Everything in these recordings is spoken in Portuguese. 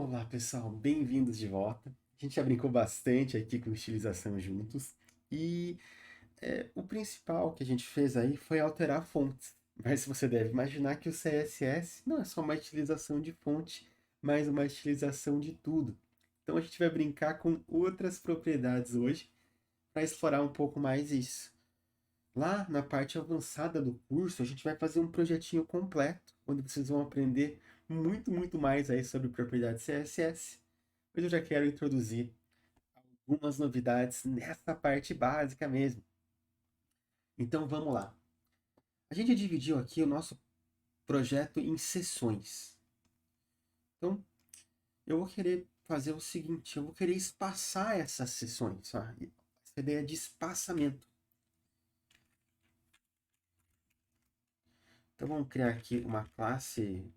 Olá, pessoal, bem-vindos de volta. A gente já brincou bastante aqui com estilização juntos e o principal que a gente fez aí foi alterar fontes. Mas você deve imaginar que o CSS não é só uma estilização de fonte, mas uma estilização de tudo. Então a gente vai brincar com outras propriedades hoje para explorar um pouco mais isso. Lá na parte avançada do curso, a gente vai fazer um projetinho completo, onde vocês vão aprender muito mais aí sobre propriedades CSS. Hoje eu já quero introduzir algumas novidades nessa parte básica mesmo. Então vamos lá. A gente dividiu aqui o nosso projeto em sessões. Então eu vou querer fazer o seguinte, eu vou querer espaçar essas sessões, tá? Essa ideia de espaçamento. Então vamos criar aqui uma classe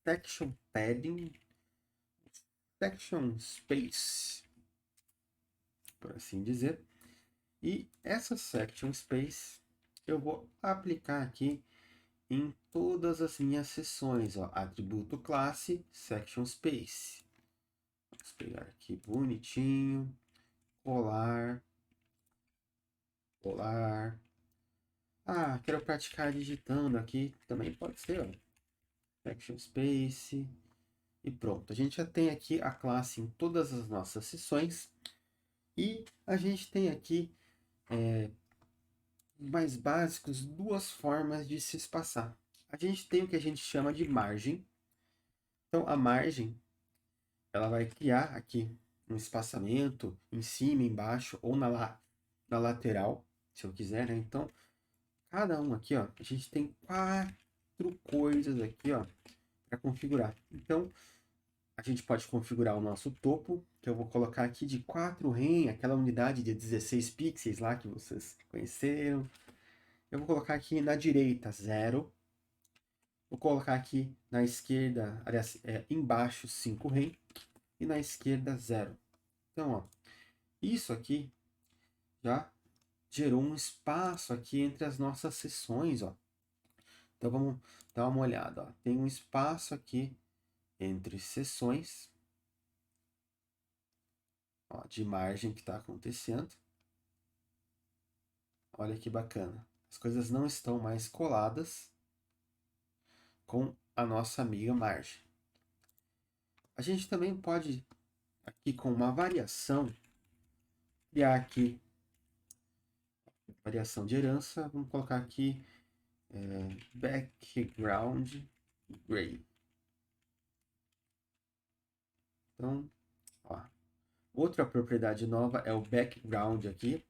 section padding, section space, por assim dizer. E essa section space eu vou aplicar aqui em todas as minhas seções, ó, atributo classe, section space. Vamos pegar aqui bonitinho, colar, colar. Ah, quero praticar digitando aqui, também pode ser, ó, section space. E pronto, a gente já tem aqui a classe em todas as nossas seções. E a gente tem aqui, mais básicos, duas formas de se espaçar. A gente tem o que a gente chama de margem. Então, a margem, ela vai criar aqui um espaçamento em cima, embaixo ou na lateral, se eu quiser, né? Então, cada um aqui, ó, a gente tem quatro coisas aqui, ó, para configurar. Então, a gente pode configurar o nosso topo, que eu vou colocar aqui de 4 rem, aquela unidade de 16 pixels lá que vocês conheceram. Eu vou colocar aqui na direita 0. Vou colocar aqui na esquerda, aliás, embaixo 5 rem e na esquerda 0. Então, ó, isso aqui já gerou um espaço aqui entre as nossas seções, ó. Então vamos dar uma olhada, ó. Tem um espaço aqui entre seções, ó, de margem que está acontecendo. Olha que bacana. As coisas não estão mais coladas com a nossa amiga margem. A gente também pode, aqui com uma variação, criar aqui variação de herança. Vamos colocar aqui background gray. Então, ó, outra propriedade nova é o background aqui.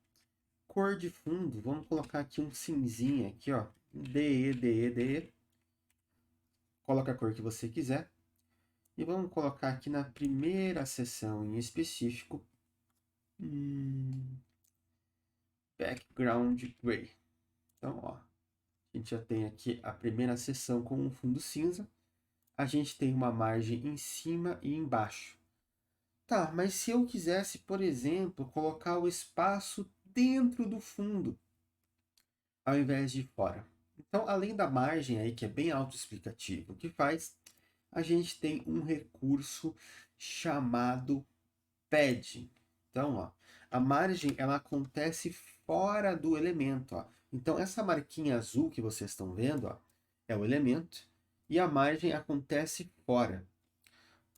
Cor de fundo, vamos colocar aqui um cinzinha aqui, ó, DE, DE, DE. Coloca a cor que você quiser. E vamos colocar aqui na primeira seção em específico, background gray. Então, ó, a gente já tem aqui a primeira seção com um fundo cinza. A gente tem uma margem em cima e embaixo. Tá, mas se eu quisesse, por exemplo, colocar o espaço dentro do fundo, ao invés de fora. Então, além da margem aí, que é bem autoexplicativo, o que faz? A gente tem um recurso chamado padding. Então, ó, a margem ela acontece fora do elemento, ó. Então, essa marquinha azul que vocês estão vendo, ó, é o elemento, e a margem acontece fora.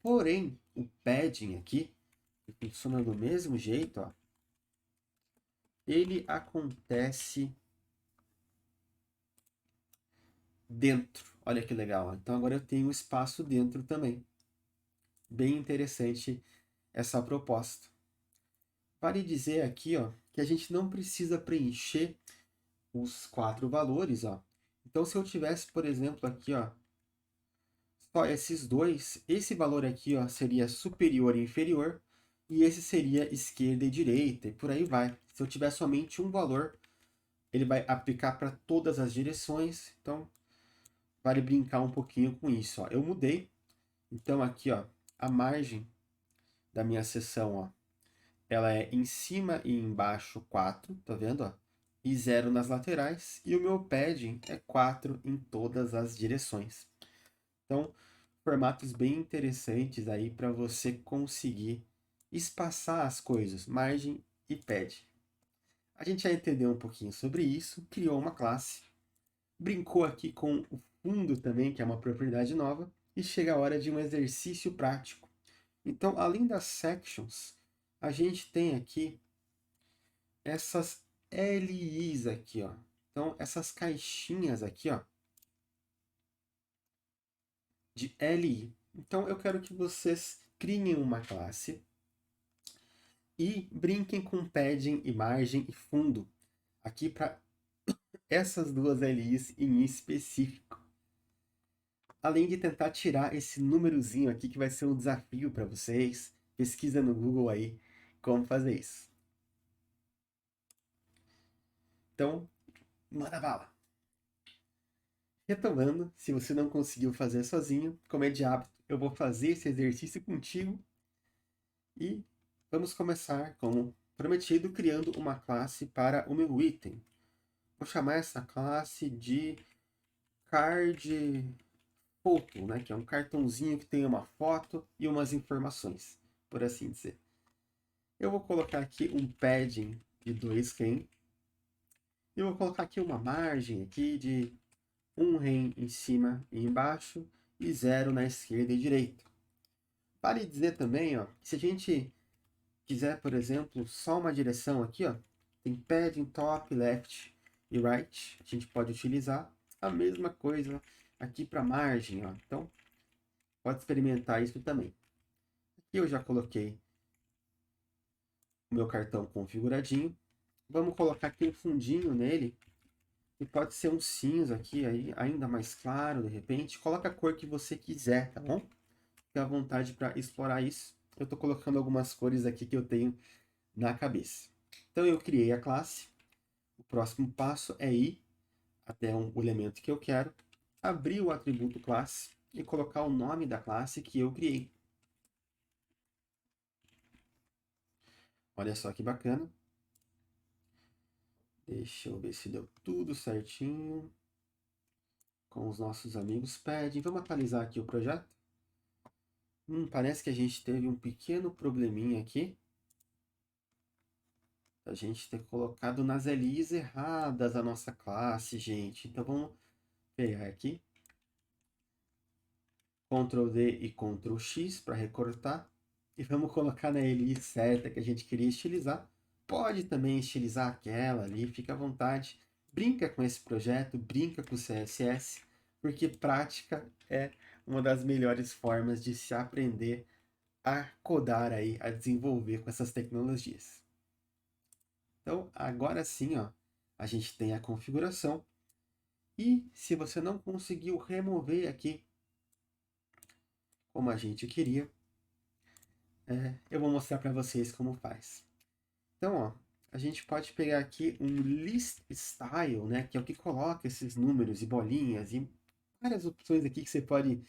Porém, o padding aqui, que funciona do mesmo jeito, ó, ele acontece dentro. Olha que legal. Então agora eu tenho espaço dentro também. Bem interessante essa proposta. Vale dizer aqui, ó, que a gente não precisa preencher os quatro valores, ó. Então se eu tivesse, por exemplo, aqui, ó, só esses dois, esse valor aqui, ó, seria superior e inferior, e esse seria esquerda e direita, e por aí vai. Se eu tiver somente um valor, ele vai aplicar para todas as direções, então vale brincar um pouquinho com isso, ó. Eu mudei, então aqui, ó, a margem da minha seção, ó, ela é em cima e embaixo 4, tá vendo, ó? E 0 nas laterais, e o meu padding é 4 em todas as direções. Então, formatos bem interessantes aí para você conseguir espaçar as coisas, margem e pad. A gente já entendeu um pouquinho sobre isso, criou uma classe, brincou aqui com o fundo também, que é uma propriedade nova, e chega a hora de um exercício prático. Então, além das sections, a gente tem aqui essas LIs aqui, ó. Então, essas caixinhas aqui, ó, de LI. Então, eu quero que vocês criem uma classe e brinquem com padding e margem e fundo aqui para essas duas LIs em específico. Além de tentar tirar esse númerozinho aqui, que vai ser um desafio para vocês. Pesquisa no Google aí como fazer isso. Então, manda bala! Retomando, se você não conseguiu fazer sozinho, como é de hábito, eu vou fazer esse exercício contigo e vamos começar, como prometido, criando uma classe para o meu item. Vou chamar essa classe de card photo, né? Que é um cartãozinho que tem uma foto e umas informações, por assim dizer. Eu vou colocar aqui um padding de 2 rem. E eu vou colocar aqui uma margem aqui de 1 rem em cima e embaixo e 0 na esquerda e direita. Vale dizer também, ó, que se a gente quiser, por exemplo, só uma direção aqui, ó, tem padding top, left e right, a gente pode utilizar a mesma coisa aqui para margem, ó. Então, pode experimentar isso também. Aqui eu já coloquei o meu cartão configuradinho. Vamos colocar aqui um fundinho nele. E pode ser um cinza aqui, aí, ainda mais claro, de repente. Coloca a cor que você quiser, tá bom? Fique à vontade para explorar isso. Eu estou colocando algumas cores aqui que eu tenho na cabeça. Então eu criei a classe. O próximo passo é ir até o elemento que eu quero, abrir o atributo classe e colocar o nome da classe que eu criei. Olha só que bacana. Deixa eu ver se deu tudo certinho com os nossos amigos padding. Vamos atualizar aqui o projeto. Parece que a gente teve um pequeno probleminha aqui. A gente ter colocado nas LIs erradas a nossa classe, gente. Então vamos pegar aqui. Ctrl D e Ctrl X para recortar. E vamos colocar na LI certa que a gente queria estilizar. Pode também estilizar aquela ali, fica à vontade. Brinca com esse projeto, brinca com o CSS, porque prática é uma das melhores formas de se aprender a codar aí, a desenvolver com essas tecnologias. Então, agora sim, ó, a gente tem a configuração. E se você não conseguiu remover aqui como a gente queria, eu vou mostrar para vocês como faz. Então, ó, a gente pode pegar aqui um list style, né, que é o que coloca esses números e bolinhas e várias opções aqui que você pode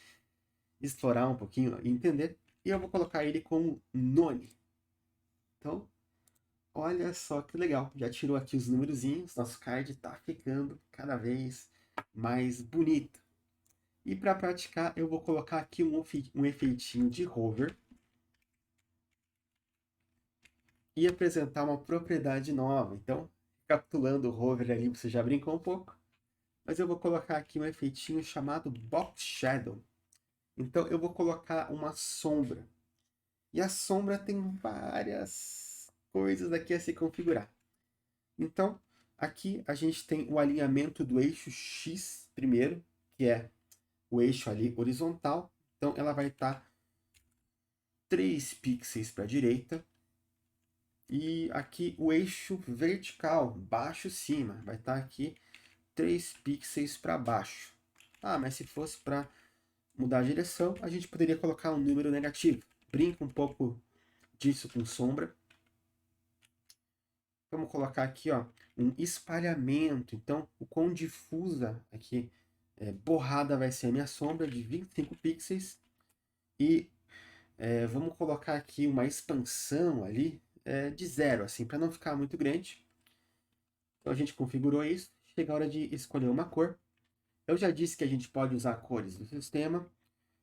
explorar um pouquinho e entender. E eu vou colocar ele como none. Então, olha só que legal. Já tirou aqui os numerozinhos, nosso card está ficando cada vez mais bonito. E para praticar, eu vou colocar aqui um efeitinho de hover e apresentar uma propriedade nova. Então, recapitulando o hover ali, você já brincou um pouco, mas eu vou colocar aqui um efeitinho chamado Box Shadow. Então, eu vou colocar uma sombra. E a sombra tem várias coisas aqui a se configurar. Então, aqui a gente tem o alinhamento do eixo X primeiro, que é o eixo ali horizontal. Então, ela vai estar 3 pixels para a direita. E aqui o eixo vertical, baixo-cima, vai estar aqui 3 pixels para baixo. Ah, mas se fosse para mudar a direção, a gente poderia colocar um número negativo. Brinca um pouco disso com sombra. Vamos colocar aqui, ó, um espalhamento. Então, o quão difusa aqui, borrada vai ser a minha sombra de 25 pixels. E vamos colocar aqui uma expansão ali de 0, assim, para não ficar muito grande. Então, a gente configurou isso. Chega a hora de escolher uma cor. Eu já disse que a gente pode usar cores do sistema.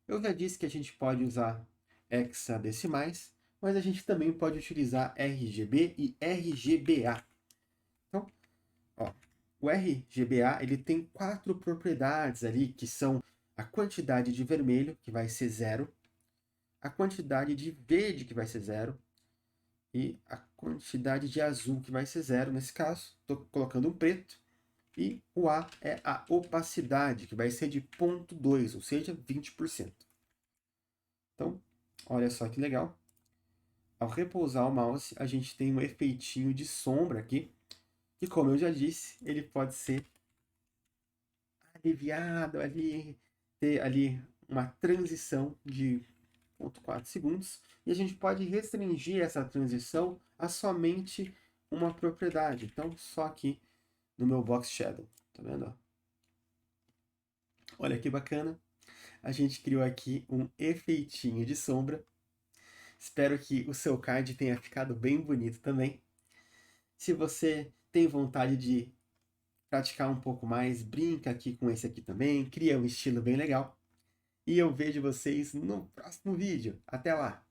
Eu já disse que a gente pode usar hexadecimais, mas a gente também pode utilizar RGB e RGBA. Então, ó, o RGBA ele tem 4 propriedades ali, que são a quantidade de vermelho, que vai ser 0, a quantidade de verde, que vai ser 0, e a quantidade de azul, que vai ser 0. Nesse caso, estou colocando um preto. E o A é a opacidade, que vai ser de 0,2, ou seja, 20%. Então, olha só que legal. Ao repousar o mouse, a gente tem um efeitinho de sombra aqui, que, como eu já disse, ele pode ser aliviado ali, ter ali uma transição de 0,4 segundos, e a gente pode restringir essa transição a somente uma propriedade. Então, só aqui no meu Box Shadow, tá vendo? Olha que bacana. A gente criou aqui um efeitinho de sombra. Espero que o seu card tenha ficado bem bonito também. Se você tem vontade de praticar um pouco mais, brinca aqui com esse aqui também, cria um estilo bem legal. E eu vejo vocês no próximo vídeo. Até lá!